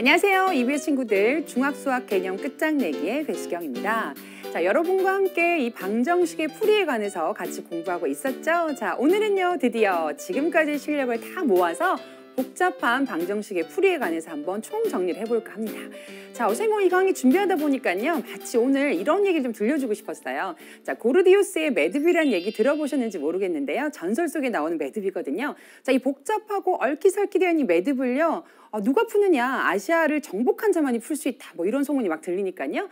안녕하세요. EBS 친구들 중학수학 개념 끝장내기의 배수경입니다. 자, 여러분과 함께 이 방정식의 풀이에 관해서 같이 공부하고 있었죠? 자, 오늘은요, 드디어 지금까지 실력을 다 모아서 복잡한 방정식의 풀이에 관해서 한번 총정리를 해볼까 합니다. 자, 어생모 이 강의 준비하다 보니까요, 마치 오늘 이런 얘기를 좀 들려주고 싶었어요. 자, 고르디우스의 매듭이라는 얘기 들어보셨는지 모르겠는데요. 전설 속에 나오는 매듭이거든요. 자, 이 복잡하고 얽히설키된 이 매듭을요, 누가 푸느냐, 아시아를 정복한 자만이 풀 수 있다, 뭐 이런 소문이 막 들리니까요.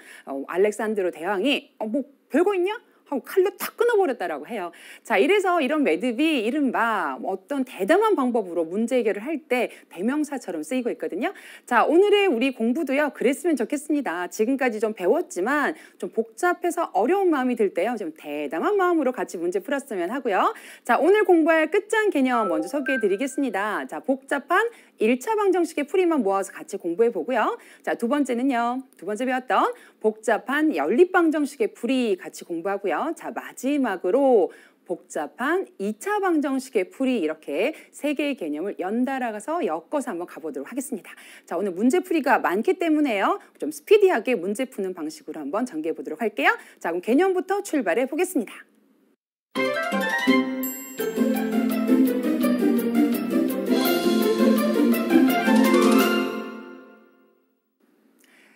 알렉산드로 대왕이 뭐 별거 있냐? 하고 칼로 탁 끊어버렸다라고 해요. 자, 이래서 이런 매듭이 이른바 어떤 대담한 방법으로 문제 해결을 할 때 대명사처럼 쓰이고 있거든요. 자, 오늘의 우리 공부도요, 그랬으면 좋겠습니다. 지금까지 좀 배웠지만 좀 복잡해서 어려운 마음이 들 때요, 좀 대담한 마음으로 같이 문제 풀었으면 하고요. 자, 오늘 공부할 끝장 개념 먼저 소개해 드리겠습니다. 자, 복잡한 1차 방정식의 풀이만 모아서 같이 공부해 보고요. 자, 두 번째는요, 두 번째 배웠던 복잡한 연립방정식의 풀이 같이 공부하고요. 자, 마지막으로 복잡한 2차 방정식의 풀이, 이렇게 세 개의 개념을 연달아서 엮어서 한번 가보도록 하겠습니다. 자, 오늘 문제풀이가 많기 때문에요, 좀 스피디하게 문제 푸는 방식으로 한번 전개해 보도록 할게요. 자, 그럼 개념부터 출발해 보겠습니다.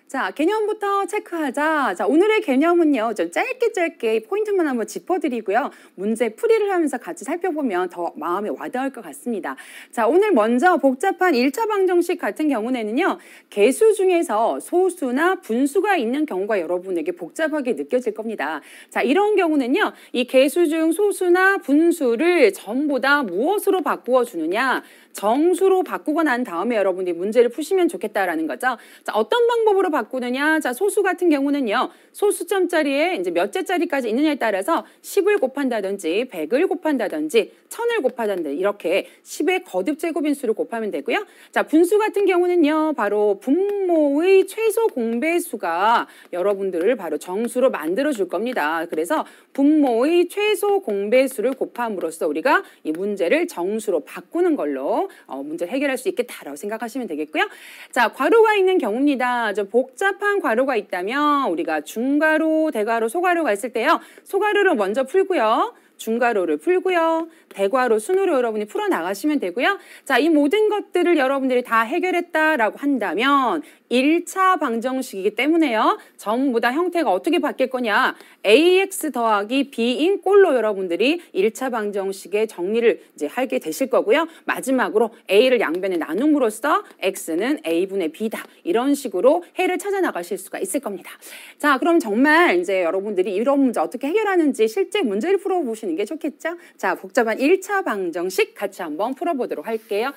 자, 개념부터 체크하자. 자, 오늘의 개념은요, 좀 짧게 포인트만 한번 짚어드리고요. 문제 풀이를 하면서 같이 살펴보면 더 마음에 와닿을 것 같습니다. 자, 오늘 먼저 복잡한 1차 방정식 같은 경우에는요, 개수 중에서 소수나 분수가 있는 경우가 여러분에게 복잡하게 느껴질 겁니다. 자, 이런 경우는요, 이 개수 중 소수나 분수를 전부 다 무엇으로 바꾸어 주느냐, 정수로 바꾸고 난 다음에 여러분들이 문제를 푸시면 좋겠다라는 거죠. 자, 어떤 방법으로 바꾸느냐? 자, 소수 같은 경우는요, 소수점 자리에 이제 몇 제짜리까지 있느냐에 따라서 10을 곱한다든지 100을 곱한다든지 1000을 곱하든지 이렇게 10의 거듭 제곱인수를 곱하면 되고요. 자, 분수 같은 경우는요, 바로 분모의 최소 공배수가 여러분들을 바로 정수로 만들어 줄 겁니다. 그래서 분모의 최소 공배수를 곱함으로써 우리가 이 문제를 정수로 바꾸는 걸로 문제를 해결할 수 있겠다라고 생각하시면 되겠고요. 자, 괄호가 있는 경우입니다. 좀 복잡한 괄호가 있다면 우리가 중괄호, 대괄호, 소괄호가 있을 때요, 소괄호를 먼저 풀고요, 중괄호를 풀고요, 대괄호 순으로 여러분이 풀어나가시면 되고요. 자, 이 모든 것들을 여러분들이 다 해결했다라고 한다면 1차 방정식이기 때문에요, 전부 다 형태가 어떻게 바뀔 거냐, ax 더하기 b인 꼴로 여러분들이 1차 방정식의 정리를 이제 하게 되실 거고요. 마지막으로 a를 양변에 나눔으로써 x는 a분의 b다, 이런 식으로 해를 찾아 나가실 수가 있을 겁니다. 자, 그럼 정말 이제 여러분들이 이런 문제 어떻게 해결하는지 실제 문제를 풀어보시는 게 좋겠죠? 자, 복잡한 1차 방정식 같이 한번 풀어보도록 할게요.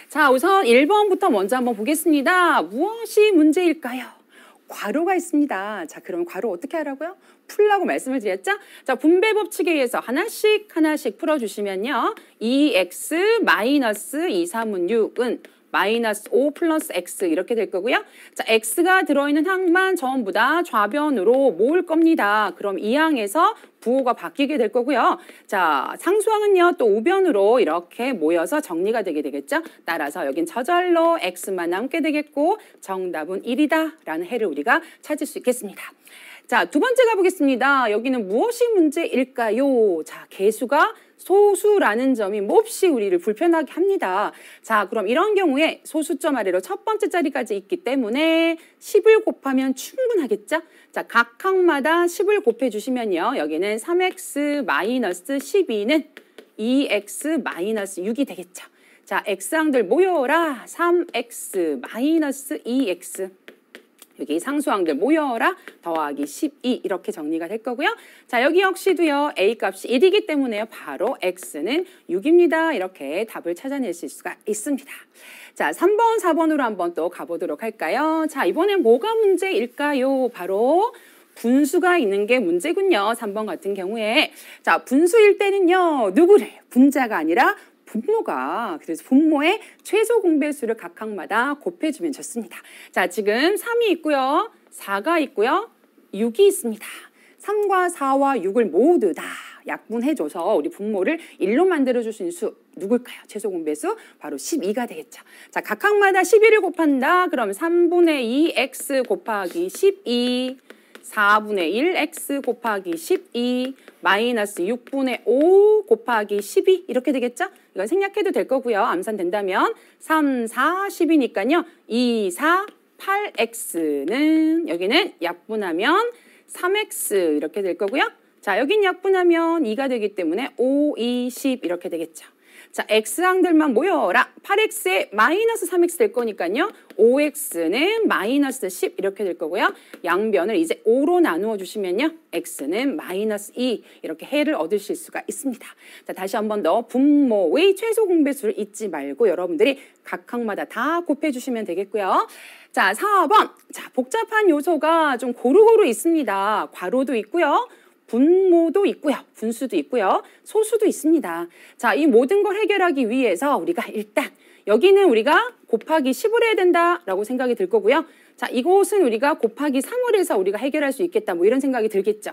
자, 우선 1번부터 먼저 한번 보겠습니다. 무엇이 문제일까요? 괄호가 있습니다. 자, 그럼 괄호 어떻게 하라고요? 풀라고 말씀을 드렸죠? 자, 분배 법칙에 의해서 하나씩 풀어주시면요, 2x 마이너스 2, 3은 6은 마이너스 5 플러스 x 이렇게 될 거고요. 자, x가 들어있는 항만 전부 다 좌변으로 모을 겁니다. 그럼 이 항에서 부호가 바뀌게 될 거고요. 자, 상수항은요, 또 우변으로 이렇게 모여서 정리가 되게 되겠죠. 따라서 여긴 저절로 x만 남게 되겠고 정답은 1이다 라는 해를 우리가 찾을 수 있겠습니다. 자, 두 번째 가보겠습니다. 여기는 무엇이 문제일까요? 자, 개수가 소수라는 점이 몹시 우리를 불편하게 합니다. 자, 그럼 이런 경우에 소수점 아래로 첫 번째 자리까지 있기 때문에 10을 곱하면 충분하겠죠? 자, 각 항마다 10을 곱해주시면요, 여기는 3x 마이너스 12는 2x 마이너스 6이 되겠죠. 자, x항들 모여라. 3x 마이너스 2x. 여기 상수항들 모여라 더하기 12 이렇게 정리가 될 거고요. 자, 여기 역시도요, a 값이 1이기 때문에요, 바로 x는 6입니다. 이렇게 답을 찾아내실 수가 있습니다. 자, 3번, 4번으로 한번 또 가보도록 할까요? 자, 이번엔 뭐가 문제일까요? 바로 분수가 있는 게 문제군요. 3번 같은 경우에. 자, 분수일 때는요, 누구를? 분자가 아니라 분모가, 그래서 분모의 최소 공배수를 각 항마다 곱해주면 좋습니다. 자, 지금 3이 있고요, 4가 있고요, 6이 있습니다. 3과 4와 6을 모두 다 약분해줘서 우리 분모를 1로 만들어줄 수 있는 수 누굴까요? 최소 공배수 바로 12가 되겠죠. 자, 각각마다 11을 곱한다. 그럼 3분의 2 x 곱하기 12 4분의 1 x 곱하기 12 마이너스 6분의 5 곱하기 12 이렇게 되겠죠? 이건 생략해도 될 거고요. 암산된다면 3, 4, 10이니까요. 2, 4, 8x는 여기는 약분하면 3x 이렇게 될 거고요. 자, 여긴 약분하면 2가 되기 때문에 5, 2, 10 이렇게 되겠죠. 자, x항들만 모여라. 8x에 마이너스 3x 될 거니까요. 5x는 마이너스 10 이렇게 될 거고요. 양변을 이제 5로 나누어 주시면요. x는 마이너스 2 이렇게 해를 얻으실 수가 있습니다. 자, 다시 한 번 더 분모의 최소 공배수를 잊지 말고 여러분들이 각항마다 다 곱해 주시면 되겠고요. 자, 4번. 자, 복잡한 요소가 좀 고루고루 있습니다. 괄호도 있고요. 분모도 있고요. 분수도 있고요. 소수도 있습니다. 자, 이 모든 걸 해결하기 위해서 우리가 일단 여기는 우리가 곱하기 10을 해야 된다라고 생각이 들 거고요. 자, 이곳은 우리가 곱하기 3을 해서 우리가 해결할 수 있겠다. 뭐 이런 생각이 들겠죠.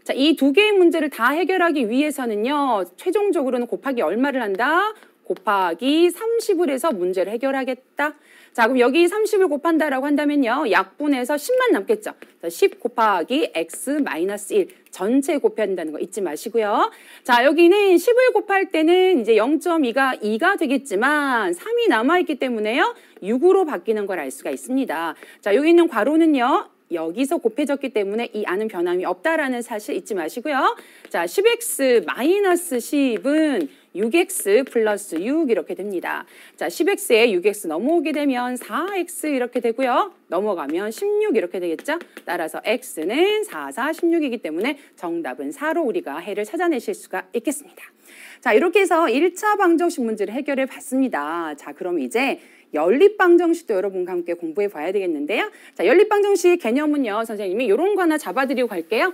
자, 이 두 개의 문제를 다 해결하기 위해서는요. 최종적으로는 곱하기 얼마를 한다? 곱하기 30을 해서 문제를 해결하겠다. 자, 그럼 여기 30을 곱한다라고 한다면요. 약분해서 10만 남겠죠. 자, 10 곱하기 x 마이너스 1 전체 곱해야 된다는 거 잊지 마시고요. 자, 여기는 10을 곱할 때는 이제 0.2가 2가 되겠지만 3이 남아있기 때문에요. 6으로 바뀌는 걸 알 수가 있습니다. 자, 여기 있는 괄호는요. 여기서 곱해졌기 때문에 이 안은 변함이 없다라는 사실 잊지 마시고요. 자, 10x 마이너스 10은 6x 플러스 6 이렇게 됩니다. 자, 10x에 6x 넘어오게 되면 4x 이렇게 되고요. 넘어가면 16 이렇게 되겠죠. 따라서 x는 4, 4, 16이기 때문에 정답은 4로 우리가 해를 찾아내실 수가 있겠습니다. 자, 이렇게 해서 1차 방정식 문제를 해결해 봤습니다. 자, 그럼 이제 연립방정식도 여러분과 함께 공부해 봐야 되겠는데요. 자, 연립방정식 개념은요, 선생님이 이런 거 하나 잡아드리고 갈게요.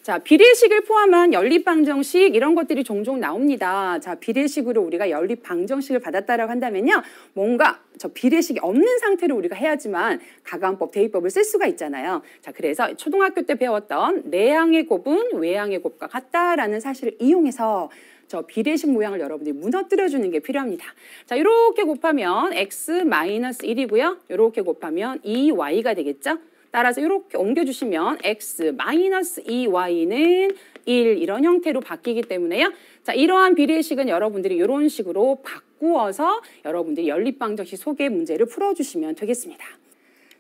자, 비례식을 포함한 연립방정식 이런 것들이 종종 나옵니다. 자, 비례식으로 우리가 연립방정식을 받았다라고 한다면요. 뭔가 저 비례식이 없는 상태로 우리가 해야지만 가감법, 대입법을 쓸 수가 있잖아요. 자, 그래서 초등학교 때 배웠던 내항의 곱은 외항의 곱과 같다라는 사실을 이용해서 저 비례식 모양을 여러분들이 무너뜨려 주는 게 필요합니다. 자, 이렇게 곱하면 x-1이고요. 이렇게 곱하면 2y가 되겠죠. 따라서 이렇게 옮겨주시면 x-2y는 1 이런 형태로 바뀌기 때문에요. 자, 이러한 비례식은 여러분들이 이런 식으로 바꾸어서 여러분들이 연립방정식 소개 문제를 풀어주시면 되겠습니다.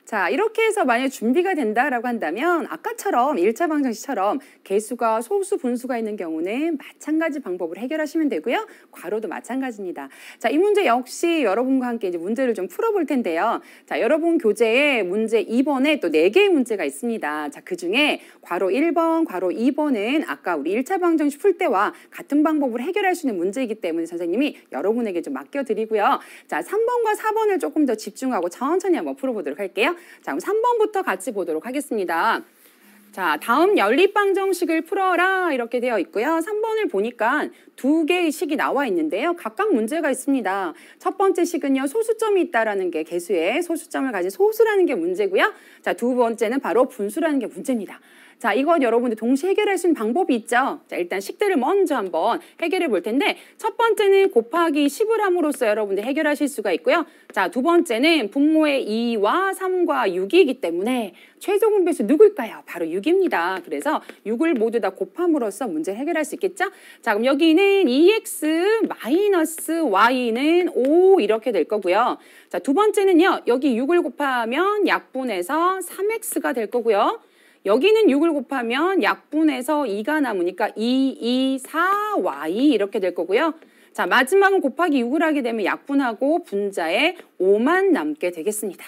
자, 이렇게 해서 만약 준비가 된다라고 한다면 아까처럼 1차 방정식처럼 개수가 소수, 분수가 있는 경우는 마찬가지 방법으로 해결하시면 되고요. 괄호도 마찬가지입니다. 자, 이 문제 역시 여러분과 함께 이제 문제를 좀 풀어볼 텐데요. 자, 여러분 교재에 문제 2번에 또 4개의 문제가 있습니다. 자, 그중에 괄호 1번, 괄호 2번은 아까 우리 1차 방정식 풀 때와 같은 방법으로 해결할 수 있는 문제이기 때문에 선생님이 여러분에게 좀 맡겨드리고요. 자, 3번과 4번을 조금 더 집중하고 천천히 한번 풀어보도록 할게요. 자, 그럼 3번부터 같이 보도록 하겠습니다. 자, 다음 연립방정식을 풀어라 이렇게 되어 있고요. 3번을 보니까 2개의 식이 나와 있는데요. 각각 문제가 있습니다. 첫 번째 식은요. 소수점이 있다라는 게 개수에 소수점을 가진 소수라는 게 문제고요. 자, 두 번째는 바로 분수라는 게 문제입니다. 자, 이건 여러분들 동시에 해결할 수 있는 방법이 있죠. 자, 일단 식들을 먼저 한번 해결해 볼 텐데 첫 번째는 곱하기 10을 함으로써 여러분들 해결하실 수가 있고요. 자, 두 번째는 분모의 2와 3과 6이기 때문에 최소 공배수 누굴까요? 바로 6입니다. 그래서 6을 모두 다 곱함으로써 문제를 해결할 수 있겠죠? 자, 그럼 여기는 2x 마이너스 y는 5 이렇게 될 거고요. 자, 두 번째는요. 여기 6을 곱하면 약분해서 3x가 될 거고요. 여기는 6을 곱하면 약분해서 2가 남으니까 2, 2, 4, y 이렇게 될 거고요. 자, 마지막은 곱하기 6을 하게 되면 약분하고 분자에 5만 남게 되겠습니다.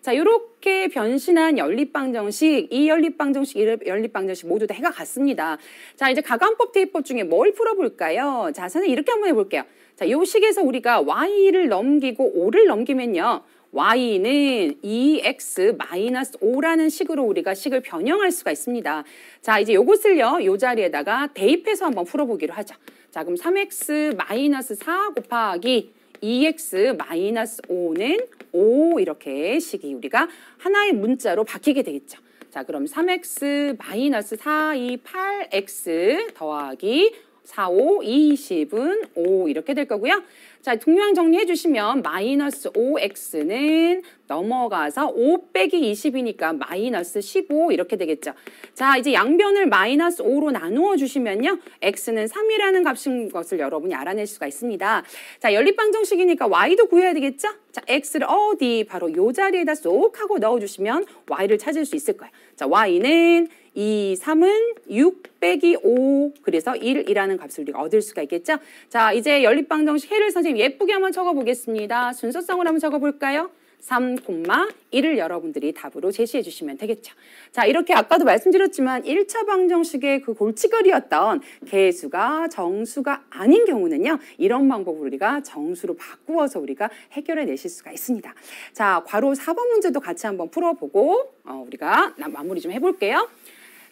자, 이렇게 변신한 연립방정식, 이 연립방정식, 이 연립방정식 모두 다 해가 같습니다. 자, 이제 가감법, 대입법 중에 뭘 풀어볼까요? 자, 선생님 이렇게 한번 해볼게요. 자, 이 식에서 우리가 y를 넘기고 5를 넘기면요. y는 2x-5라는 식으로 우리가 식을 변형할 수가 있습니다. 자, 이제 요것을요, 요 자리에다가 대입해서 한번 풀어보기로 하죠. 자, 그럼 3x-4 곱하기 2x-5는 5 이렇게 식이 우리가 하나의 문자로 바뀌게 되겠죠. 자, 그럼 3x 마이너스 4, 2, 8x 더하기 4, 5, 20은 5 이렇게 될 거고요. 자, 동량 정리해 주시면 마이너스 5x는 넘어가서 5 빼기 20이니까 마이너스 15 이렇게 되겠죠. 자, 이제 양변을 마이너스 5로 나누어 주시면요. x는 3이라는 값인 것을 여러분이 알아낼 수가 있습니다. 자, 연립방정식이니까 y도 구해야 되겠죠? 자, x를 어디? 바로 요 자리에다 쏙 하고 넣어주시면 y를 찾을 수 있을 거예요. 자, y는 2, 3은 6 빼기 5, 그래서 1이라는 값을 우리가 얻을 수가 있겠죠? 자, 이제 연립방정식 해를 선생님 예쁘게 한번 적어보겠습니다. 순서성으로 한번 적어볼까요? 3,1을 여러분들이 답으로 제시해 주시면 되겠죠. 자, 이렇게 아까도 말씀드렸지만 1차 방정식의 그 골칫거리였던 개수가 정수가 아닌 경우는요. 이런 방법으로 우리가 정수로 바꾸어서 우리가 해결해 내실 수가 있습니다. 자, 괄호 4번 문제도 같이 한번 풀어보고 우리가 마무리 좀 해볼게요.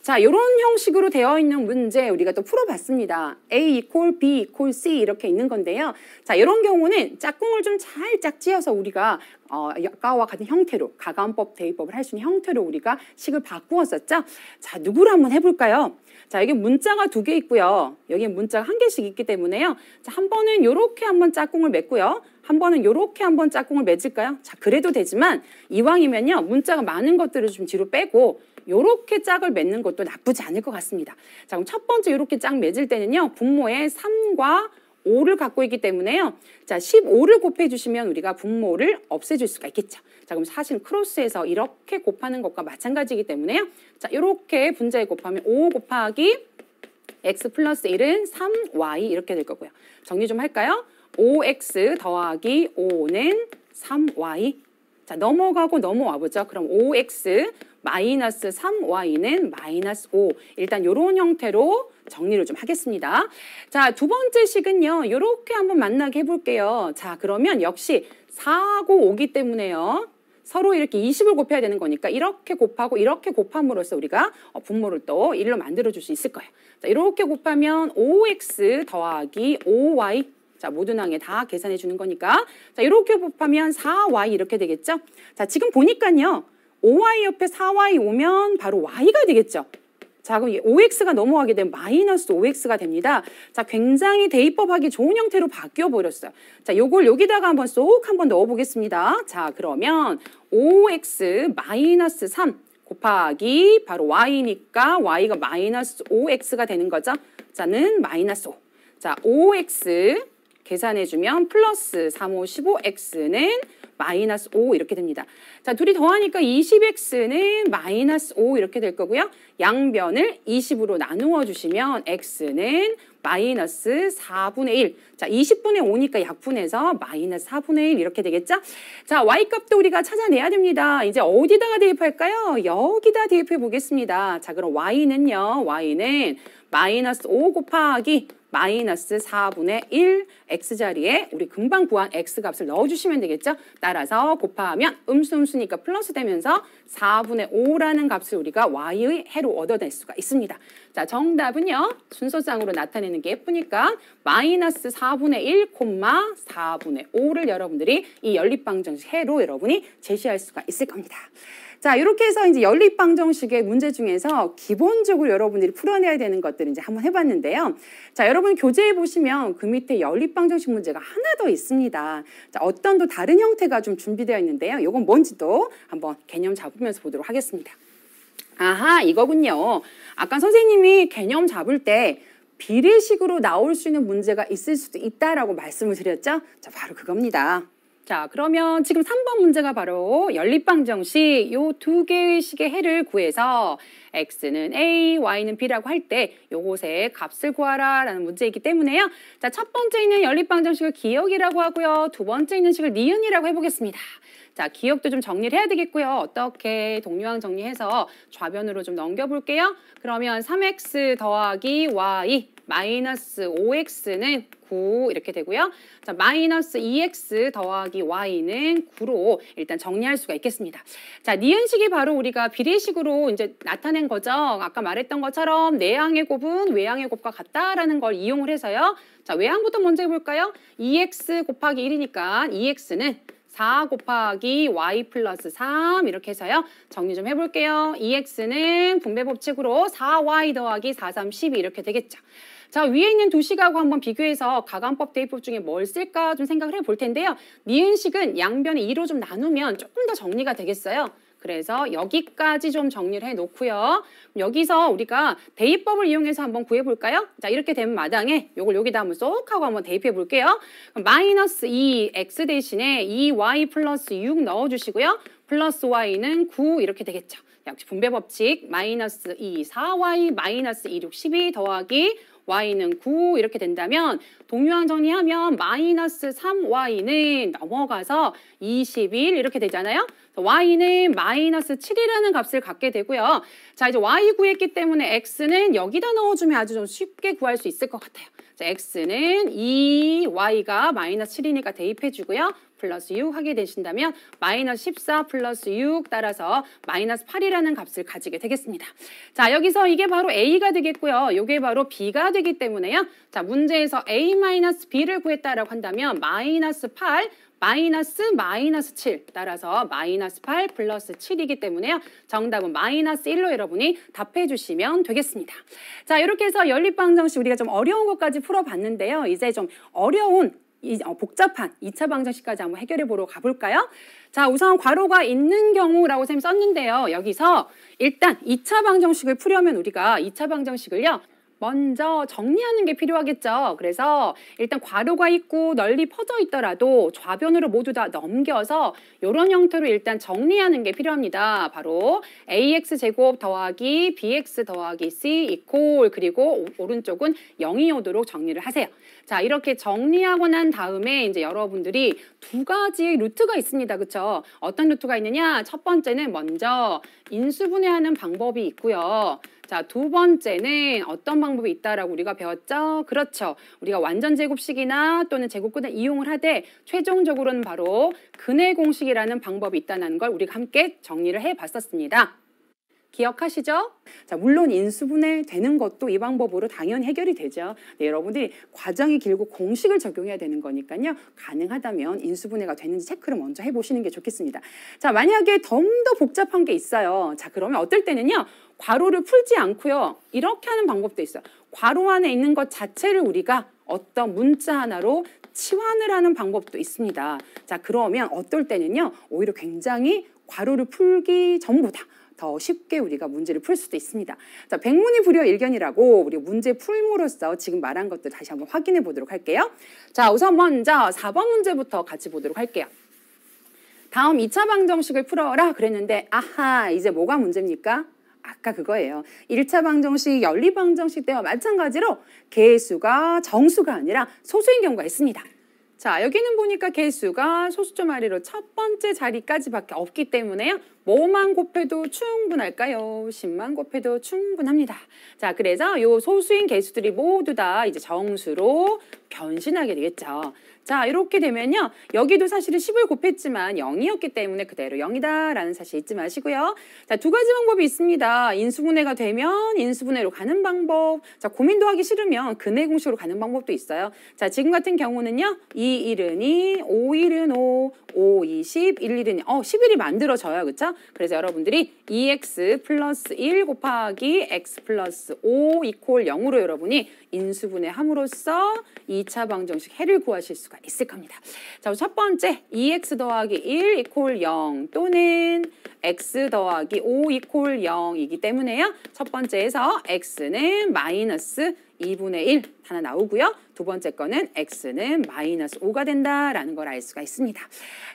자, 이런 형식으로 되어 있는 문제 우리가 또 풀어봤습니다. A = B = C 이렇게 있는 건데요. 자, 이런 경우는 짝꿍을 좀 살짝 찧어서 우리가 아까와 같은 형태로 가감법, 대입법을 할 수 있는 형태로 우리가 식을 바꾸었었죠. 자, 누구를 한번 해볼까요? 자, 여기 문자가 2개 있고요. 여기 문자가 1개씩 있기 때문에요. 자, 한 번은 이렇게 한번 짝꿍을 맺고요. 한 번은 이렇게 한번 짝꿍을 맺을까요? 자, 그래도 되지만 이왕이면요. 문자가 많은 것들을 좀 뒤로 빼고 요렇게 짝을 맺는 것도 나쁘지 않을 것 같습니다. 자, 그럼 첫 번째 이렇게 짝 맺을 때는요. 분모에 3과 5를 갖고 있기 때문에요. 자, 15를 곱해주시면 우리가 분모를 없애줄 수가 있겠죠. 자, 그럼 사실 크로스해서 이렇게 곱하는 것과 마찬가지이기 때문에요. 자, 이렇게 분자에 곱하면 5 곱하기 x 플러스 1은 3y 이렇게 될 거고요. 정리 좀 할까요? 5x 더하기 5는 3y. 자, 넘어가고 넘어와 보죠. 그럼 5x 마이너스 3y는 마이너스 5. 일단 이런 형태로 정리를 좀 하겠습니다. 자, 두 번째 식은요. 이렇게 한번 만나게 해볼게요. 자, 그러면 역시 4하고 5기 때문에요. 서로 이렇게 20을 곱해야 되는 거니까 이렇게 곱하고 이렇게 곱함으로써 우리가 분모를 또 1로 만들어줄 수 있을 거예요. 자, 이렇게 곱하면 5x 더하기 5y. 자, 모든 항에 다 계산해 주는 거니까. 자, 이렇게 곱하면 4y 이렇게 되겠죠? 자, 지금 보니까요. 5y 옆에 4y 오면 바로 y가 되겠죠? 자, 그럼 5x가 넘어가게 되면 마이너스 5x가 됩니다. 자, 굉장히 대입법하기 좋은 형태로 바뀌어 버렸어요. 자, 요걸 여기다가 한번 쏙 한번 넣어 보겠습니다. 자, 그러면 5x 마이너스 3 곱하기 바로 y니까 y가 마이너스 5x가 되는 거죠. 자는 마이너스 5. 자, 5x 계산해주면 플러스 3, 5, 15x는 마이너스 5 이렇게 됩니다. 자, 둘이 더하니까 20x는 마이너스 5 이렇게 될 거고요. 양변을 20으로 나누어 주시면 x는 마이너스 4분의 1. 자, 20분의 5니까 약분해서 마이너스 4분의 1 이렇게 되겠죠? 자, y값도 우리가 찾아내야 됩니다. 이제 어디다가 대입할까요? 여기다 대입해 보겠습니다. 자, 그럼 y는요. y는 마이너스 5 곱하기 마이너스 4분의 1 x자리에 우리 금방 구한 x값을 넣어주시면 되겠죠? 따라서 곱하면 음수니까 플러스 되면서 4분의 5라는 값을 우리가 y의 해로 얻어낼 수가 있습니다. 자, 정답은요. 순서상으로 나타내는 게 예쁘니까 마이너스 4분의 1, 4분의 5를 여러분들이 이 연립방정식 해로 여러분이 제시할 수가 있을 겁니다. 자, 이렇게 해서 이제 연립방정식의 문제 중에서 기본적으로 여러분들이 풀어내야 되는 것들을 이제 한번 해봤는데요. 자, 여러분 교재에 보시면 그 밑에 연립방정식 문제가 하나 더 있습니다. 자, 어떤 또 다른 형태가 좀 준비되어 있는데요. 이건 뭔지도 한번 개념 잡으면서 보도록 하겠습니다. 아하, 이거군요. 아까 선생님이 개념 잡을 때 비례식으로 나올 수 있는 문제가 있을 수도 있다라고 말씀을 드렸죠? 자, 바로 그겁니다. 자, 그러면 지금 3번 문제가 바로 연립방정식 요 두 개의 식의 해를 구해서 x는 a, y는 b라고 할 때 요것의 값을 구하라 라는 문제이기 때문에요. 자, 첫 번째 있는 연립방정식을 기역이라고 하고요. 두 번째 있는 식을 니은이라고 해보겠습니다. 자, 기역도 좀 정리를 해야 되겠고요. 어떻게 동류항 정리해서 좌변으로 좀 넘겨볼게요. 그러면 3x 더하기 y 마이너스 5x는 9 이렇게 되고요. 자, 마이너스 2x 더하기 y는 9로 일단 정리할 수가 있겠습니다. 자, 니은식이 바로 우리가 비례식으로 이제 나타낸 거죠. 아까 말했던 것처럼 내항의 곱은 외항의 곱과 같다라는 걸 이용을 해서요. 자, 외항부터 먼저 해볼까요? 2x 곱하기 1이니까 2x는 4 곱하기 y 플러스 3 이렇게 해서요. 정리 좀 해볼게요. 2x는 분배 법칙으로 4y 더하기 4, 3, 12 이렇게 되겠죠. 자, 위에 있는 두 식하고 한번 비교해서 가관법, 대입법 중에 뭘 쓸까 좀 생각을 해볼 텐데요. 니은식은 양변에 2로 좀 나누면 조금 더 정리가 되겠어요. 그래서 여기까지 좀 정리를 해놓고요. 여기서 우리가 대입법을 이용해서 한번 구해볼까요? 자, 이렇게 되면 마당에 요걸 여기다 한번 쏙 하고 한번 대입해 볼게요. 마이너스 2x 대신에 2y 플러스 6 넣어주시고요. 플러스 y는 9 이렇게 되겠죠. 역시 분배 법칙 마이너스 2, 4y 마이너스 2, 6, 12 더하기 y는 9 이렇게 된다면 동류항 정리하면 마이너스 3y는 넘어가서 21 이렇게 되잖아요. y는 마이너스 7이라는 값을 갖게 되고요. 자, 이제 y 구했기 때문에 x는 여기다 넣어주면 아주 좀 쉽게 구할 수 있을 것 같아요. 자, x는 2y가 마이너스 7이니까 대입해주고요. 플러스 6 하게 되신다면 마이너스 14 플러스 6 따라서 마이너스 8이라는 값을 가지게 되겠습니다. 자, 여기서 이게 바로 a가 되겠고요. 이게 바로 b가 되기 때문에요. 자, 문제에서 a 마이너스 b를 구했다라고 한다면 마이너스 8 마이너스 7 따라서 마이너스 8 플러스 7이기 때문에요. 정답은 마이너스 1로 여러분이 답해 주시면 되겠습니다. 자, 이렇게 해서 연립방정식 우리가 좀 어려운 것까지 풀어봤는데요. 이제 좀 어려운 복잡한 2차 방정식까지 한번 해결해 보러 가볼까요? 자, 우선 괄호가 있는 경우라고 쌤 썼는데요. 여기서 일단 2차 방정식을 풀려면 우리가 2차 방정식을요. 먼저 정리하는 게 필요하겠죠. 그래서 일단 괄호가 있고 널리 퍼져 있더라도 좌변으로 모두 다 넘겨서 이런 형태로 일단 정리하는 게 필요합니다. 바로 ax제곱 더하기 bx 더하기 c 이퀄 그리고 오른쪽은 0이 오도록 정리를 하세요. 자, 이렇게 정리하고 난 다음에 이제 여러분들이 두 가지의 루트가 있습니다. 그렇죠? 어떤 루트가 있느냐? 첫 번째는 먼저 인수분해하는 방법이 있고요. 자, 두 번째는 어떤 방법이 있다라고 우리가 배웠죠? 그렇죠. 우리가 완전 제곱식이나 또는 제곱근을 이용을 하되 최종적으로는 바로 근의 공식이라는 방법이 있다는 걸 우리가 함께 정리를 해봤었습니다. 기억하시죠? 자, 물론 인수분해 되는 것도 이 방법으로 당연히 해결이 되죠. 네, 여러분들이 과정이 길고 공식을 적용해야 되는 거니까요. 가능하다면 인수분해가 되는지 체크를 먼저 해보시는 게 좋겠습니다. 자, 만약에 좀 더 복잡한 게 있어요. 자, 그러면 어떨 때는요. 괄호를 풀지 않고요. 이렇게 하는 방법도 있어요. 괄호 안에 있는 것 자체를 우리가 어떤 문자 하나로 치환을 하는 방법도 있습니다. 자, 그러면 어떨 때는요. 오히려 굉장히 괄호를 풀기 전보다 더 쉽게 우리가 문제를 풀 수도 있습니다. 자, 백문이 불여 일견이라고 우리 문제 풀므로써 지금 말한 것들 다시 한번 확인해 보도록 할게요. 자, 우선 먼저 4번 문제부터 같이 보도록 할게요. 다음 2차 방정식을 풀어라 그랬는데 아하, 이제 뭐가 문제입니까? 아까 그거예요. 1차 방정식, 연립 방정식 때와 마찬가지로 개수가 정수가 아니라 소수인 경우가 있습니다. 자, 여기는 보니까 개수가 소수점 아래로 첫 번째 자리까지밖에 없기 때문에요. 뭐만 곱해도 충분할까요? 10만 곱해도 충분합니다. 자, 그래서 요 소수인 개수들이 모두 다 이제 정수로 변신하게 되겠죠. 자, 이렇게 되면요. 여기도 사실은 10을 곱했지만 0이었기 때문에 그대로 0이다라는 사실 잊지 마시고요. 자, 두 가지 방법이 있습니다. 인수분해가 되면 인수분해로 가는 방법. 자, 고민도 하기 싫으면 근해 공식으로 가는 방법도 있어요. 자, 지금 같은 경우는요. 2, 1은 2, 5, 1은 5, 5, 2, 10, 1, 1은 11이 만들어져요. 그렇죠? 그래서 여러분들이 2x 플러스 1 곱하기 x 플러스 5 이퀄 0으로 여러분이 인수분해 함으로써 2차 방정식 해를 구하실 수가 있을 겁니다. 자, 첫 번째 2x 더하기 1 이퀄 0 또는 x 더하기 5 이퀄 0이기 때문에요. 첫 번째에서 x는 마이너스 2분의 1 하나 나오고요. 두 번째 거는 x는 마이너스 5가 된다라는 걸 알 수가 있습니다.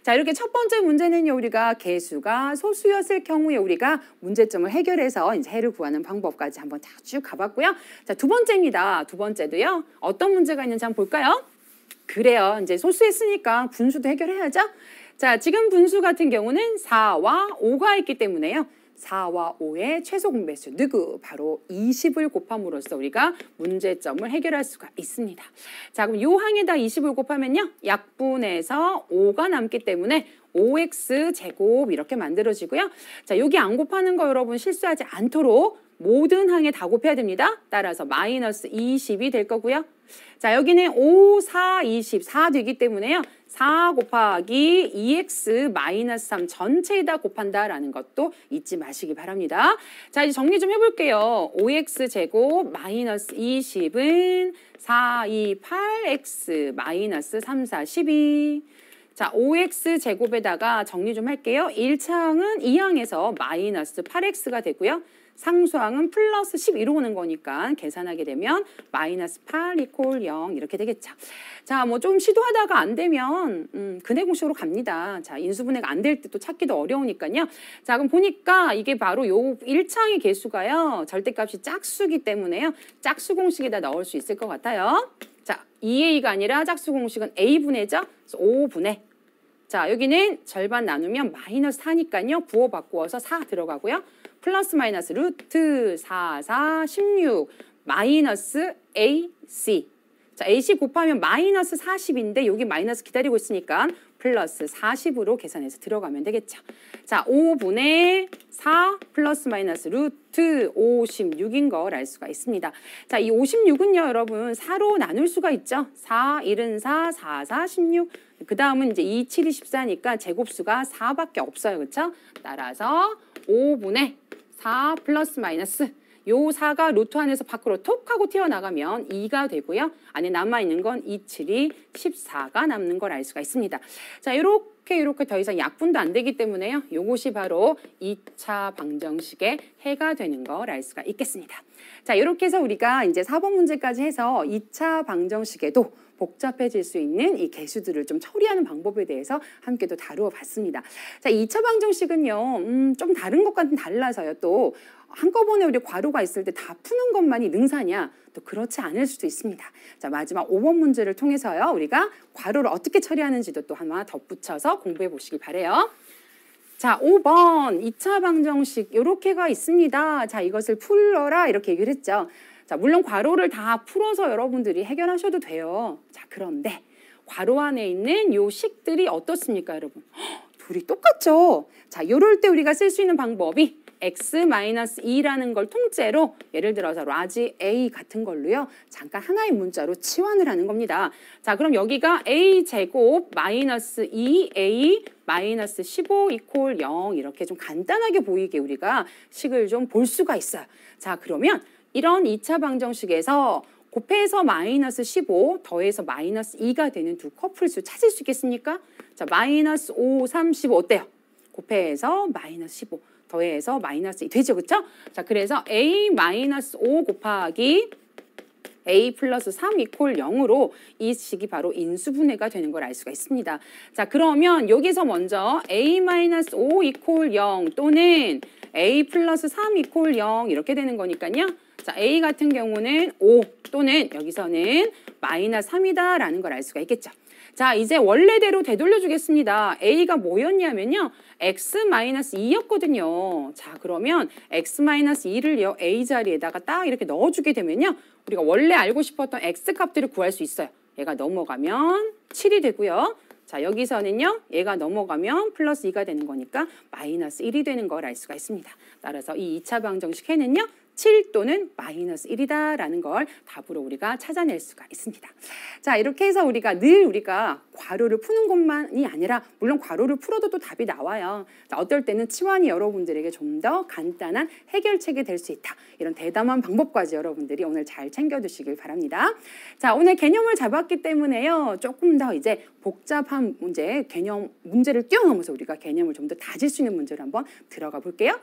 자, 이렇게 첫 번째 문제는요. 우리가 개수가 소수였을 경우에 우리가 문제점을 해결해서 이제 해를 구하는 방법까지 한번 쭉 가봤고요. 자, 두 번째입니다. 두 번째도요. 어떤 문제가 있는지 한번 볼까요? 그래요. 이제 소수했으니까 분수도 해결해야죠. 자, 지금 분수 같은 경우는 4와 5가 있기 때문에요. 4와 5의 최소 공배수 누구? 바로 20을 곱함으로써 우리가 문제점을 해결할 수가 있습니다. 자, 그럼 요 항에다 20을 곱하면요. 약분해서 5가 남기 때문에 5x 제곱 이렇게 만들어지고요. 자, 여기 안 곱하는 거 여러분 실수하지 않도록 모든 항에 다 곱해야 됩니다. 따라서 마이너스 20이 될 거고요. 자, 여기는 5, 4, 24 되기 때문에요. 4 곱하기 2x 마이너스 3 전체에다 곱한다라는 것도 잊지 마시기 바랍니다. 자, 이제 정리 좀 해볼게요. 5x 제곱 마이너스 20은 4, 2, 8x 마이너스 3, 4, 12. 자, 5x 제곱에다가 정리 좀 할게요. 1차항은 2항에서 마이너스 8x가 되고요. 상수항은 플러스 12로 오는 거니까 계산하게 되면 마이너스 8 이퀄 0 이렇게 되겠죠. 자, 뭐 좀 시도하다가 안 되면 근해 공식으로 갑니다. 자, 인수분해가 안 될 때 또 찾기도 어려우니까요. 자, 그럼 보니까 이게 바로 요 1차항의 개수가요. 절대값이 짝수기 때문에요. 짝수 공식에다 넣을 수 있을 것 같아요. 자, 2a가 아니라 짝수 공식은 a분의죠. 그래서 5분의. 자, 여기는 절반 나누면 마이너스 4니까요. 부호 바꾸어서 4 들어가고요. 플러스 마이너스 루트 4, 4, 16 마이너스 AC. 자, AC 곱하면 마이너스 40인데 여기 마이너스 기다리고 있으니까 플러스 40으로 계산해서 들어가면 되겠죠. 자, 5분의 4 플러스 마이너스 루트 56인 걸 알 수가 있습니다. 자, 이 56은요, 여러분 4로 나눌 수가 있죠. 4, 1은 4, 4, 4, 16. 그 다음은 이제 2, 7이 14니까 제곱수가 4밖에 없어요. 그렇죠? 따라서 5분의 4 플러스 마이너스 요 4가 루트 안에서 밖으로 톡 하고 튀어나가면 2가 되고요. 안에 남아있는 건 2, 7이 14가 남는 걸 알 수가 있습니다. 자, 이렇게 더 이상 약분도 안 되기 때문에요. 요것이 바로 2차 방정식의 해가 되는 걸 알 수가 있겠습니다. 자, 이렇게 해서 우리가 이제 4번 문제까지 해서 2차 방정식에도 복잡해질 수 있는 이 개수들을 좀 처리하는 방법에 대해서 함께 또 다루어 봤습니다. 자, 2차 방정식은요, 좀 다른 것과는 달라서요. 또 한꺼번에 우리 괄호가 있을 때 다 푸는 것만이 능사냐? 또 그렇지 않을 수도 있습니다. 자, 마지막 5번 문제를 통해서요. 우리가 괄호를 어떻게 처리하는지도 또 하나 덧붙여서 공부해 보시길 바래요. 자, 5번 2차 방정식 이렇게가 있습니다. 자, 이것을 풀어라 이렇게 얘기를 했죠. 자, 물론 괄호를 다 풀어서 여러분들이 해결하셔도 돼요. 자, 그런데 괄호 안에 있는 요 식들이 어떻습니까, 여러분? 둘이 똑같죠? 자, 이럴 때 우리가 쓸 수 있는 방법이 x-2라는 걸 통째로 예를 들어서 라지 a 같은 걸로요. 잠깐 하나의 문자로 치환을 하는 겁니다. 자, 그럼 여기가 a 제곱 마이너스 2a 마이너스 15 이퀄 0 이렇게 좀 간단하게 보이게 우리가 식을 좀 볼 수가 있어요. 자, 그러면 이런 2차 방정식에서 곱해서 마이너스 15 더해서 마이너스 2가 되는 두 커플수 찾을 수 있겠습니까? 자, 마이너스 5, 3, 15 어때요? 곱해서 마이너스 15 더해서 마이너스 2 되죠, 그렇죠? 자, 그래서 a 마이너스 5 곱하기 a 플러스 3 이퀄 0으로 이 식이 바로 인수분해가 되는 걸 알 수가 있습니다. 자, 그러면 여기서 먼저 a 마이너스 5 이퀄 0 또는 a 플러스 3 이퀄 0 이렇게 되는 거니까요. 자, a 같은 경우는 5 또는 여기서는 마이너스 3이다라는 걸 알 수가 있겠죠. 자, 이제 원래대로 되돌려 주겠습니다. a가 뭐였냐면요. x-2였거든요. 자, 그러면 x-2를요. a 자리에다가 딱 이렇게 넣어주게 되면요. 우리가 원래 알고 싶었던 x값들을 구할 수 있어요. 얘가 넘어가면 7이 되고요. 자, 여기서는요. 얘가 넘어가면 플러스 2가 되는 거니까 마이너스 1이 되는 걸 알 수가 있습니다. 따라서 이 2차 방정식 해는요. 7 또는 마이너스 1이다라는 걸 답으로 우리가 찾아낼 수가 있습니다. 자, 이렇게 해서 우리가 늘 괄호를 푸는 것만이 아니라 물론 괄호를 풀어도 또 답이 나와요. 자, 어떨 때는 치환이 여러분들에게 좀 더 간단한 해결책이 될 수 있다. 이런 대담한 방법까지 여러분들이 오늘 잘 챙겨두시길 바랍니다. 자, 오늘 개념을 잡았기 때문에요. 조금 더 이제 복잡한 문제, 개념 문제를 뛰어넘어서 우리가 개념을 좀 더 다질 수 있는 문제를 한번 들어가 볼게요.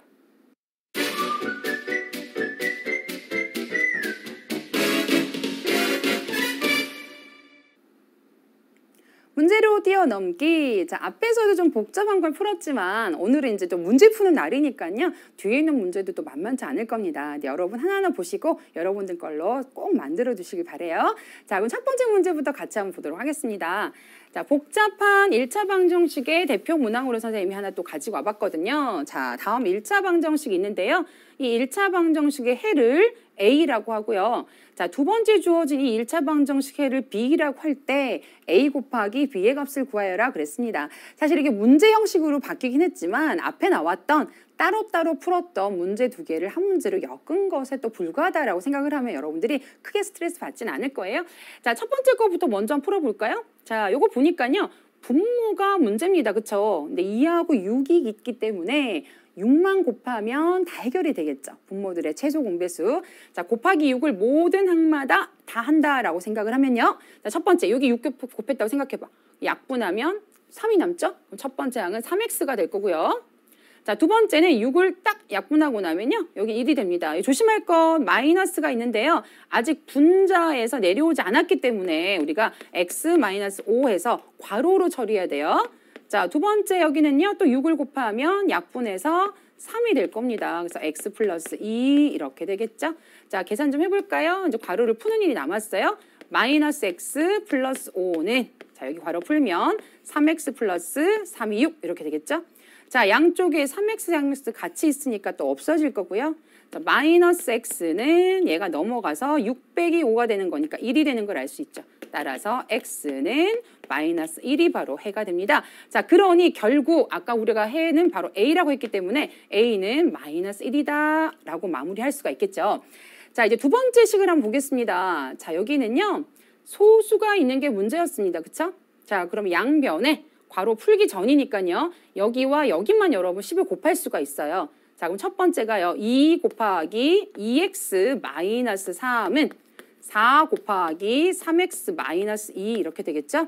문제로 뛰어넘기. 자, 앞에서도 좀 복잡한 걸 풀었지만 오늘은 이제 또 문제 푸는 날이니까요. 뒤에 있는 문제도 또 만만치 않을 겁니다. 네, 여러분 하나하나 보시고 여러분들 걸로 꼭 만들어 주시길 바래요. 자, 그럼 첫 번째 문제부터 같이 한번 보도록 하겠습니다. 자, 복잡한 1차 방정식의 대표 문항으로 선생님이 하나 또 가지고 와봤거든요. 자, 다음 1차 방정식이 있는데요. 이 1차 방정식의 해를 A라고 하고요. 자, 두 번째 주어진 이 1차 방정식 해를 B라고 할 때 A 곱하기 B의 값을 구하여라 그랬습니다. 사실 이게 문제 형식으로 바뀌긴 했지만 앞에 나왔던 따로따로 풀었던 문제 두 개를 한 문제로 엮은 것에 또 불과하다라고 생각을 하면 여러분들이 크게 스트레스 받지는 않을 거예요. 자, 첫 번째 거부터 먼저 한번 풀어볼까요? 자, 요거 보니까요. 분모가 문제입니다. 그쵸? 근데 2하고 6이 있기 때문에 6만 곱하면 다 해결이 되겠죠. 분모들의 최소 공배수. 자, 곱하기 6을 모든 항마다 다 한다라고 생각을 하면요. 자, 첫 번째, 여기 6 곱했다고 생각해봐. 약분하면 3이 남죠? 그럼 첫 번째 항은 3x가 될 거고요. 자, 두 번째는 6을 딱 약분하고 나면요. 여기 1이 됩니다. 조심할 건 마이너스가 있는데요. 아직 분자에서 내려오지 않았기 때문에 우리가 x-5 해서 괄호로 처리해야 돼요. 자, 두 번째 여기는요. 또 6을 곱하면 약분해서 3이 될 겁니다. 그래서 x 플러스 2 이렇게 되겠죠. 자, 계산 좀 해볼까요? 이제 괄호를 푸는 일이 남았어요. 마이너스 x 플러스 5는 자, 여기 괄호 풀면 3x 플러스 3이 6 이렇게 되겠죠. 자, 양쪽에 3x, 3x 같이 있으니까 또 없어질 거고요. 자, 마이너스 x는 얘가 넘어가서 6 빼기 5가 되는 거니까 1이 되는 걸 알 수 있죠. 따라서 x는 마이너스 1이 바로 해가 됩니다. 자, 그러니 결국 아까 우리가 해는 바로 a라고 했기 때문에 a는 마이너스 1이다 라고 마무리할 수가 있겠죠. 자, 이제 두 번째 식을 한번 보겠습니다. 자, 여기는요. 소수가 있는 게 문제였습니다. 그쵸? 자, 그럼 양변에 괄호 풀기 전이니까요. 여기와 여기만 여러분 10을 곱할 수가 있어요. 자, 그럼 첫 번째가요. 2 곱하기 2x 마이너스 3은 4 곱하기 3x 마이너스 2 이렇게 되겠죠?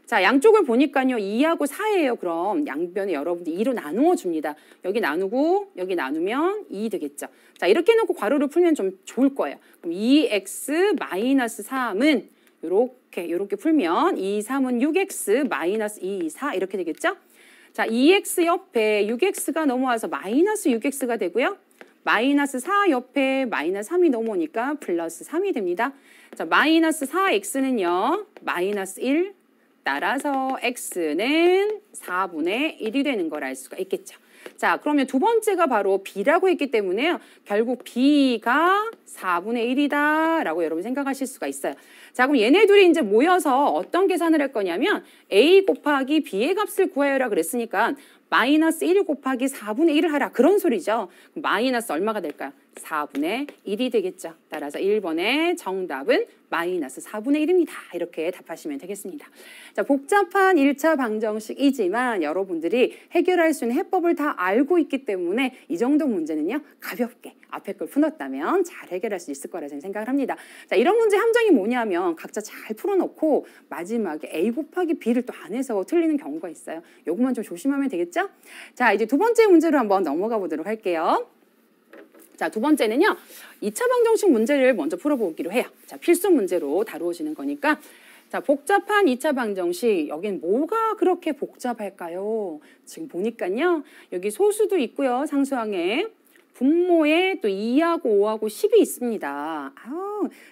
자, 양쪽을 보니까요. 2하고 4예요. 그럼 양변에 여러분들 2로 나누어 줍니다. 여기 나누고 여기 나누면 2 되겠죠. 자, 이렇게 해놓고 괄호를 풀면 좀 좋을 거예요. 그럼 2x 마이너스 3은 요렇게 풀면 2, 3은 6x 마이너스 2, 4 이렇게 되겠죠? 자, 2x 옆에 6x가 넘어와서 마이너스 6x가 되고요. 마이너스 4 옆에 마이너스 3이 넘어오니까 플러스 3이 됩니다. 자, 마이너스 4x는요. 마이너스 1 따라서 x는 4분의 1이 되는 걸 알 수가 있겠죠. 자, 그러면 두 번째가 바로 b라고 했기 때문에요. 결국 b가 4분의 1이다 라고 여러분 생각하실 수가 있어요. 자, 그럼 얘네 둘이 이제 모여서 어떤 계산을 할 거냐면 a 곱하기 b의 값을 구하여라 그랬으니까 마이너스 1 곱하기 4분의 1을 하라 그런 소리죠. 마이너스 얼마가 될까요? 4분의 1이 되겠죠. 따라서 1번의 정답은 마이너스 4분의 1입니다. 이렇게 답하시면 되겠습니다. 자, 복잡한 1차 방정식이지만 여러분들이 해결할 수 있는 해법을 다 알고 있기 때문에 이 정도 문제는요. 가볍게 앞에 걸 풀었다면 잘 해결할 수 있을 거라 생각을 합니다. 자, 이런 문제 함정이 뭐냐면 각자 잘 풀어놓고 마지막에 a 곱하기 b를 또 안 해서 틀리는 경우가 있어요. 요것만 좀 조심하면 되겠죠? 자, 이제 두 번째 문제로 한번 넘어가 보도록 할게요. 자, 두 번째는요. 2차 방정식 문제를 먼저 풀어보기로 해요. 자, 필수 문제로 다루어지는 거니까. 자, 복잡한 2차 방정식. 여긴 뭐가 그렇게 복잡할까요? 지금 보니까요. 여기 소수도 있고요. 상수항에. 분모에 또 2하고 5하고 10이 있습니다.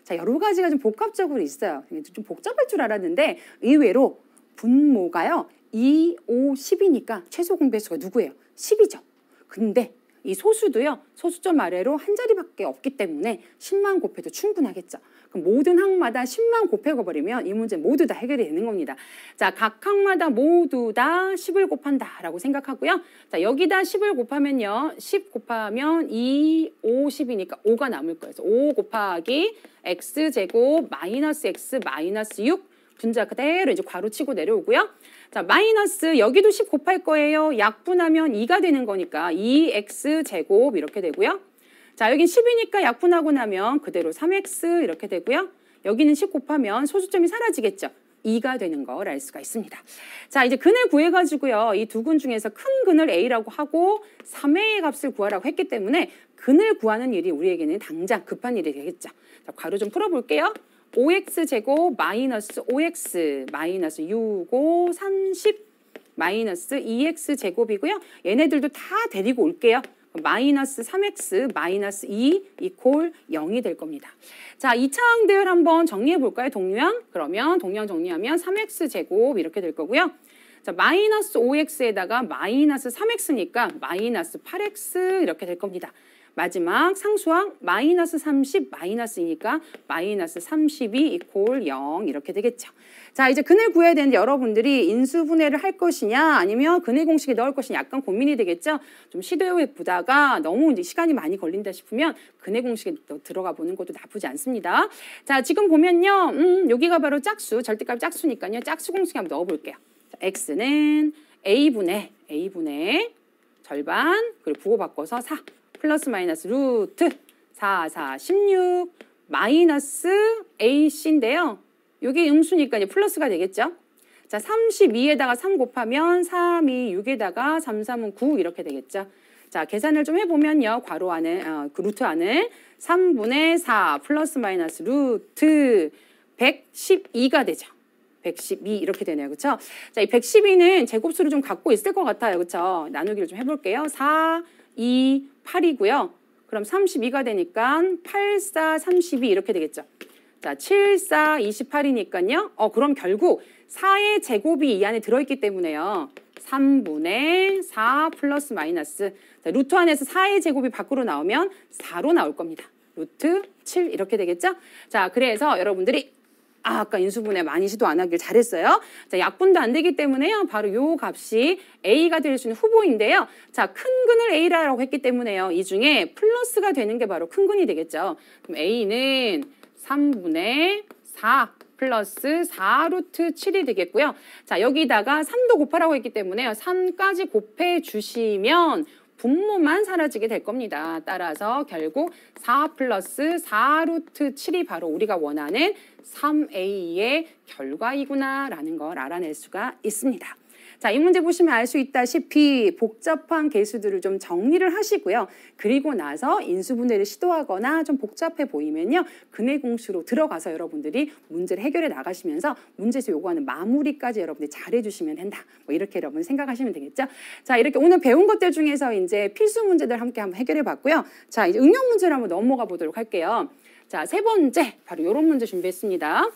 자, 여러 가지가 좀 복합적으로 있어요. 좀 복잡할 줄 알았는데 의외로 분모가요. 2, 5, 10이니까 최소 공배수가 누구예요? 10이죠. 근데 이 소수도요. 소수점 아래로 한 자리밖에 없기 때문에 10만 곱해도 충분하겠죠. 그럼 모든 항마다 10만 곱해버리면 이 문제 모두 다 해결이 되는 겁니다. 자, 각 항마다 모두 다 10을 곱한다라고 생각하고요. 자, 여기다 10을 곱하면요. 10 곱하면 2, 5, 10이니까 5가 남을 거예요. 그래서 5 곱하기 x제곱 마이너스 x 마이너스 6 분자 그대로 이제 괄호 치고 내려오고요. 자, 마이너스 여기도 10 곱할 거예요. 약분하면 2가 되는 거니까 2x제곱 이렇게 되고요. 자, 여긴 10이니까 약분하고 나면 그대로 3x 이렇게 되고요. 여기는 10 곱하면 소수점이 사라지겠죠. 2가 되는 걸 알 수가 있습니다. 자, 이제 근을 구해가지고요. 이 두 근 중에서 큰 근을 a라고 하고 3a의 값을 구하라고 했기 때문에 근을 구하는 일이 우리에게는 당장 급한 일이 되겠죠. 자, 괄호 좀 풀어볼게요. 5x제곱 마이너스 5x 마이너스 6, 5, 30 마이너스 2x제곱이고요. 얘네들도 다 데리고 올게요. 마이너스 3x 마이너스 2 이퀄 0이 될 겁니다. 자, 2차 항들 한번 정리해 볼까요? 동류항? 그러면 동류항 정리하면 3x 제곱 이렇게 될 거고요. 자, 마이너스 5x에다가 마이너스 3x니까 마이너스 8x 이렇게 될 겁니다. 마지막 상수항 마이너스 30 마이너스 2니까 마이너스 32 이퀄 0 이렇게 되겠죠. 자, 이제 근을 구해야 되는데 여러분들이 인수분해를 할 것이냐 아니면 근의 공식에 넣을 것이냐 약간 고민이 되겠죠. 좀 시도해 보다가 너무 이제 시간이 많이 걸린다 싶으면 근의 공식에 들어가 보는 것도 나쁘지 않습니다. 자, 지금 보면요. 여기가 바로 짝수, 절대값 짝수니까요. 짝수 공식에 한번 넣어 볼게요. x는 a분의 절반 그리고 부호 바꿔서 4 플러스 마이너스 루트 4, 4, 16 마이너스 ac인데요. 이게 음수니까 이제 플러스가 되겠죠. 자, 32에다가 3 곱하면 3, 2, 6에다가 3, 3은 9 이렇게 되겠죠. 자, 계산을 좀 해보면요. 괄호 안에, 그 루트 안에 3분의 4 플러스 마이너스 루트 112가 되죠. 112 이렇게 되네요. 그렇죠? 자, 이 112는 제곱수를 좀 갖고 있을 것 같아요. 그렇죠? 나누기를 좀 해볼게요. 4, 2, 8이고요. 그럼 32가 되니까 8, 4, 32 이렇게 되겠죠. 자, 7, 4, 28이니까요. 그럼 결국 4의 제곱이 이 안에 들어있기 때문에요. 3분의 4 플러스 마이너스. 자, 루트 안에서 4의 제곱이 밖으로 나오면 4로 나올 겁니다. 루트 7 이렇게 되겠죠? 자, 그래서 여러분들이 아까 인수분해 많이 시도 안 하길 잘했어요. 자, 약분도 안 되기 때문에요. 바로 요 값이 A가 될 수 있는 후보인데요. 자, 큰 근을 A라고 했기 때문에요. 이 중에 플러스가 되는 게 바로 큰 근이 되겠죠. 그럼 A는 3분의 4 플러스 4 루트 7이 되겠고요. 자, 여기다가 3도 곱하라고 했기 때문에요. 3까지 곱해 주시면 분모만 사라지게 될 겁니다. 따라서 결국 4 플러스 4 루트 7이 바로 우리가 원하는 3A의 결과이구나라는 걸 알아낼 수가 있습니다. 자, 이 문제 보시면 알 수 있다시피 복잡한 계수들을 좀 정리를 하시고요. 그리고 나서 인수분해를 시도하거나 좀 복잡해 보이면요. 근의 공식으로 들어가서 여러분들이 문제를 해결해 나가시면서 문제에서 요구하는 마무리까지 여러분들이 잘해주시면 된다. 뭐 이렇게 여러분 생각하시면 되겠죠. 자, 이렇게 오늘 배운 것들 중에서 이제 필수 문제들 함께 한번 해결해 봤고요. 자, 이제 응용 문제를 한번 넘어가 보도록 할게요. 자, 세 번째 바로 이런 문제 준비했습니다.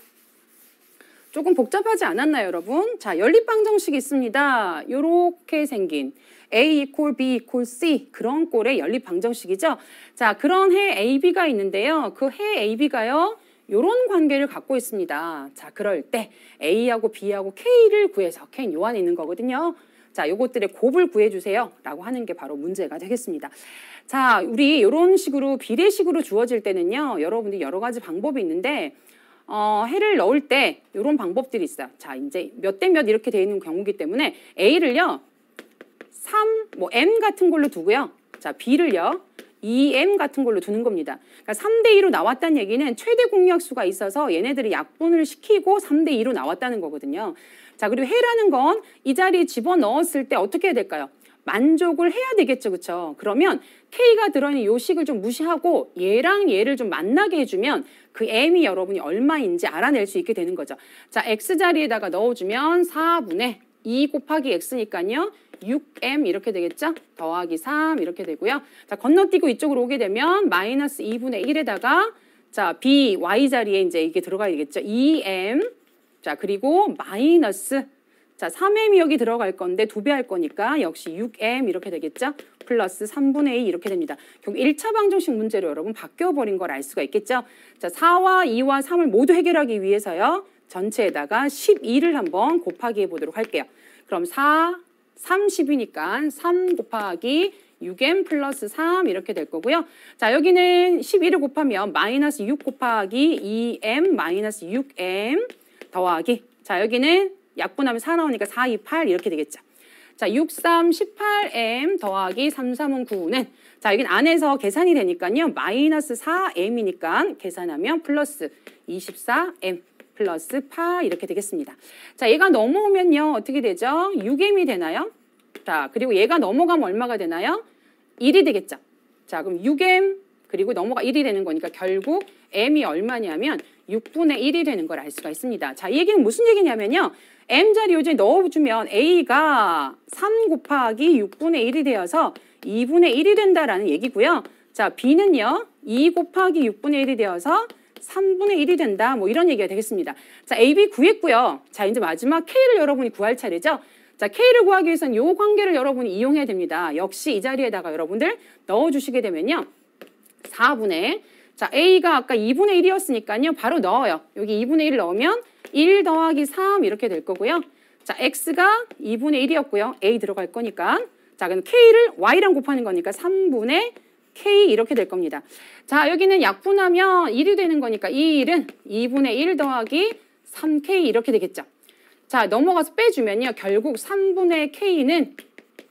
조금 복잡하지 않았나요, 여러분? 자, 연립방정식이 있습니다. 요렇게 생긴 A equal B equal C 그런 꼴의 연립방정식이죠. 자, 그런 해 AB가 있는데요. 그 해 AB가요. 요런 관계를 갖고 있습니다. 자, 그럴 때 A하고 B하고 K를 구해서 K는 요 안에 있는 거거든요. 자, 요것들의 곱을 구해주세요. 라고 하는 게 바로 문제가 되겠습니다. 자, 우리 이런 식으로 비례식으로 주어질 때는요. 여러분들이 여러 가지 방법이 있는데 해를 넣을 때 이런 방법들이 있어요. 자, 이제 몇 대 몇 이렇게 되어 있는 경우이기 때문에 A를요. 3, M 같은 걸로 두고요. 자, B를요. 2M 같은 걸로 두는 겁니다. 그러니까 3대 2로 나왔다는 얘기는 최대 공약수가 있어서 얘네들이 약분을 시키고 3대 2로 나왔다는 거거든요. 자, 그리고 해라는 건 이 자리에 집어넣었을 때 어떻게 해야 될까요? 만족을 해야 되겠죠. 그렇죠? 그러면 K가 들어있는 요 식을 좀 무시하고 얘랑 얘를 좀 만나게 해주면 그 M이 여러분이 얼마인지 알아낼 수 있게 되는 거죠. 자, X 자리에다가 넣어주면 4분의 2 곱하기 X니까요. 6M 이렇게 되겠죠? 더하기 3 이렇게 되고요. 자, 건너뛰고 이쪽으로 오게 되면 마이너스 2분의 1에다가 자, B, Y 자리에 이제 이게 들어가야 되겠죠? 2M 자, 그리고 마이너스 자, 3M이 여기 들어갈 건데 2배 할 거니까 역시 6M 이렇게 되겠죠? 플러스 3분의 2 이렇게 됩니다. 결국 1차 방정식 문제로 여러분 바뀌어버린 걸 알 수가 있겠죠? 자, 4와 2와 3을 모두 해결하기 위해서요. 전체에다가 12를 한번 곱하기 해보도록 할게요. 그럼 4, 30이니까 3 곱하기 6M 플러스 3 이렇게 될 거고요. 자, 여기는 12를 곱하면 마이너스 6 곱하기 2M 마이너스 6M 더하기 자, 여기는 약분하면 4 나오니까 4, 2, 8 이렇게 되겠죠. 자, 6, 3, 18M 더하기 3, 3은 9는 자, 여긴 안에서 계산이 되니까요. 마이너스 4M이니까 계산하면 플러스 24M 플러스 8 이렇게 되겠습니다. 자, 얘가 넘어오면요. 어떻게 되죠? 6M이 되나요? 자, 그리고 얘가 넘어가면 얼마가 되나요? 1이 되겠죠. 자, 그럼 6M 그리고 넘어가 1이 되는 거니까 결국 M이 얼마냐면 6분의 1이 되는 걸 알 수가 있습니다. 자, 이 얘기는 무슨 얘기냐면요. m자리 요즘에 넣어주면 a가 3 곱하기 6분의 1이 되어서 2분의 1이 된다라는 얘기고요. 자, b는요. 2 곱하기 6분의 1이 되어서 3분의 1이 된다. 뭐 이런 얘기가 되겠습니다. 자, a, b 구했고요. 자, 이제 마지막 k를 여러분이 구할 차례죠. 자, k를 구하기 위해서는 이 관계를 여러분이 이용해야 됩니다. 역시 이 자리에다가 여러분들 넣어주시게 되면요. 4분의 자, a가 아까 2분의 1이었으니까요. 바로 넣어요. 여기 2분의 1을 넣으면 1 더하기 3 이렇게 될 거고요. 자, x가 2분의 1이었고요. a 들어갈 거니까. 자, 그럼 k를 y랑 곱하는 거니까 3분의 k 이렇게 될 겁니다. 자, 여기는 약분하면 1이 되는 거니까 이 1은 2분의 1 더하기 3k 이렇게 되겠죠. 자, 넘어가서 빼주면요. 결국 3분의 k는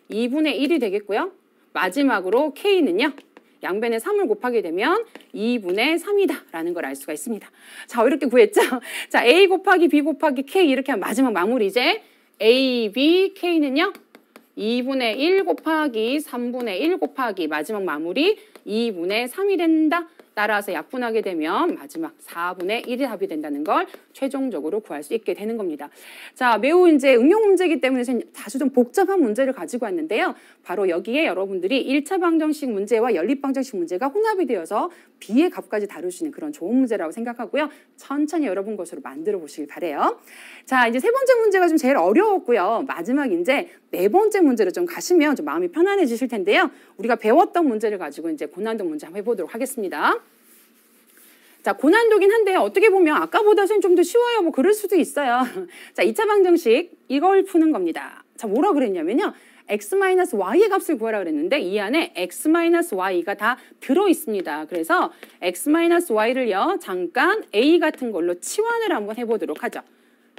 2분의 1이 되겠고요. 마지막으로 k는요. 양변에 3을 곱하게 되면 2분의 3이다 라는 걸 알 수가 있습니다. 자, 이렇게 구했죠? 자, a 곱하기 b 곱하기 k 이렇게 하면 마지막 마무리 이제 a, b, k는요. 2분의 1 곱하기 3분의 1 곱하기 마지막 마무리 2분의 3이 된다. 따라서 약분하게 되면 마지막 4분의 1이 답이 된다는 걸 최종적으로 구할 수 있게 되는 겁니다. 자, 매우 이제 응용 문제이기 때문에 다소 좀 복잡한 문제를 가지고 왔는데요. 바로 여기에 여러분들이 1차 방정식 문제와 연립 방정식 문제가 혼합이 되어서 b의 값까지 다룰 수 있는 그런 좋은 문제라고 생각하고요. 천천히 여러분 것으로 만들어 보시길 바래요. 자, 이제 세 번째 문제가 좀 제일 어려웠고요. 마지막 이제 네 번째 문제로 좀 가시면 좀 마음이 편안해지실 텐데요. 우리가 배웠던 문제를 가지고 이제 고난도 문제 한번 해보도록 하겠습니다. 자, 고난도긴 한데 어떻게 보면 아까보다는 좀 더 쉬워요. 뭐 그럴 수도 있어요. 자, 2차 방정식 이걸 푸는 겁니다. 자, 뭐라 그랬냐면요. x-y의 값을 구하라 그랬는데 이 안에 x-y가 다 들어있습니다. 그래서 x-y를요. 잠깐 a 같은 걸로 치환을 한번 해보도록 하죠.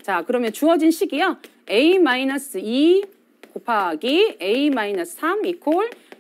자, 그러면 주어진 식이요. a-2 곱하기 a-3 이퀄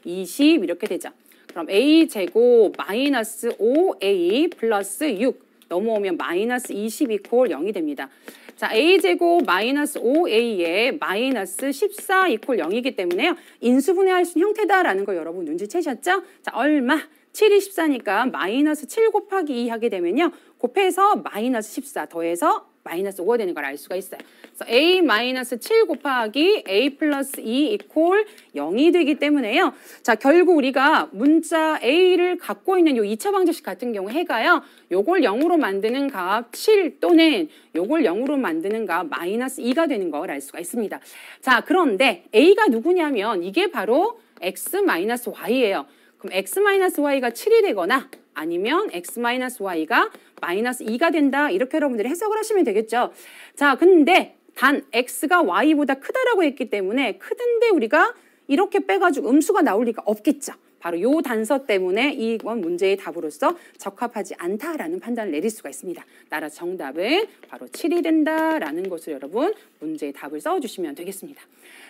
20 이렇게 되죠. 그럼 a제곱 마이너스 5a 플러스 6 넘어오면 마이너스 20 이퀄 0이 됩니다. 자, a제곱 마이너스 5a에 마이너스 14 이퀄 0이기 때문에요. 인수분해할 수 있는 형태다라는 거 여러분 눈치채셨죠? 자, 얼마? 7이 14니까 마이너스 7 곱하기 2 하게 되면요. 곱해서 마이너스 14 더해서 마이너스 5가 되는 걸 알 수가 있어요. 그래서 a 마이너스 7 곱하기 a 플러스 2 이퀄 0이 되기 때문에요. 자, 결국 우리가 문자 a를 갖고 있는 요 2차 방정식 같은 경우 해가요. 요걸 0으로 만드는 값 7 또는 요걸 0으로 만드는 값 마이너스 2가 되는 걸 알 수가 있습니다. 자, 그런데 a가 누구냐면 이게 바로 x 마이너스 y예요. 그럼 x-y가 7이 되거나 아니면 x-y가 마이너스 2가 된다. 이렇게 여러분들이 해석을 하시면 되겠죠. 자, 근데 단 x가 y보다 크다라고 했기 때문에 크던데 우리가 이렇게 빼가지고 음수가 나올 리가 없겠죠. 바로 요 단서 때문에 이번 문제의 답으로서 적합하지 않다라는 판단을 내릴 수가 있습니다. 따라서 정답은 바로 7이 된다라는 것을 여러분 문제의 답을 써주시면 되겠습니다.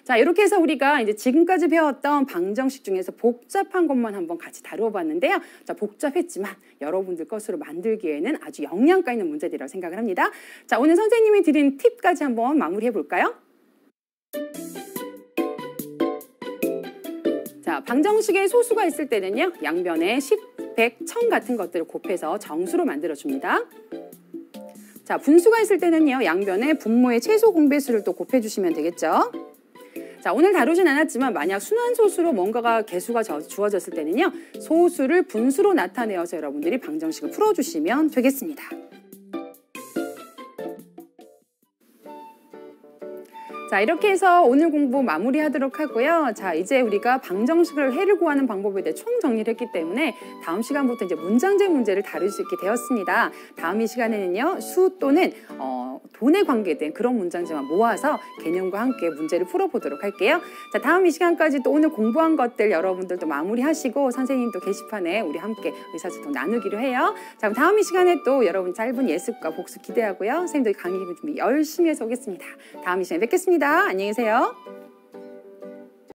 자, 이렇게 해서 우리가 이제 지금까지 배웠던 방정식 중에서 복잡한 것만 한번 같이 다루어 봤는데요. 자, 복잡했지만 여러분들 것으로 만들기에는 아주 영양가 있는 문제들이라고 생각을 합니다. 자, 오늘 선생님이 드린 팁까지 한번 마무리해 볼까요? 자, 방정식에 소수가 있을 때는요. 양변에 10, 100, 1000 같은 것들을 곱해서 정수로 만들어줍니다. 자, 분수가 있을 때는요. 양변에 분모의 최소 공배수를 또 곱해주시면 되겠죠. 자, 오늘 다루진 않았지만 만약 순환소수로 뭔가가 개수가 주어졌을 때는요. 소수를 분수로 나타내어서 여러분들이 방정식을 풀어주시면 되겠습니다. 자, 이렇게 해서 오늘 공부 마무리하도록 하고요. 자, 이제 우리가 방정식을 해를 구하는 방법에 대해 총정리를 했기 때문에 다음 시간부터 이제 문장제 문제를 다룰 수 있게 되었습니다. 다음 이 시간에는요, 수 또는 돈에 관계된 그런 문장제만 모아서 개념과 함께 문제를 풀어보도록 할게요. 자, 다음 이 시간까지 또 오늘 공부한 것들 여러분들도 마무리하시고 선생님도 게시판에 우리 함께 의사소통 나누기로 해요. 자, 그럼 다음 이 시간에 또 여러분 짧은 예습과 복습 기대하고요. 선생님도 강의 준비 열심히 해서 오겠습니다. 다음 이 시간에 뵙겠습니다. 안녕히 계세요.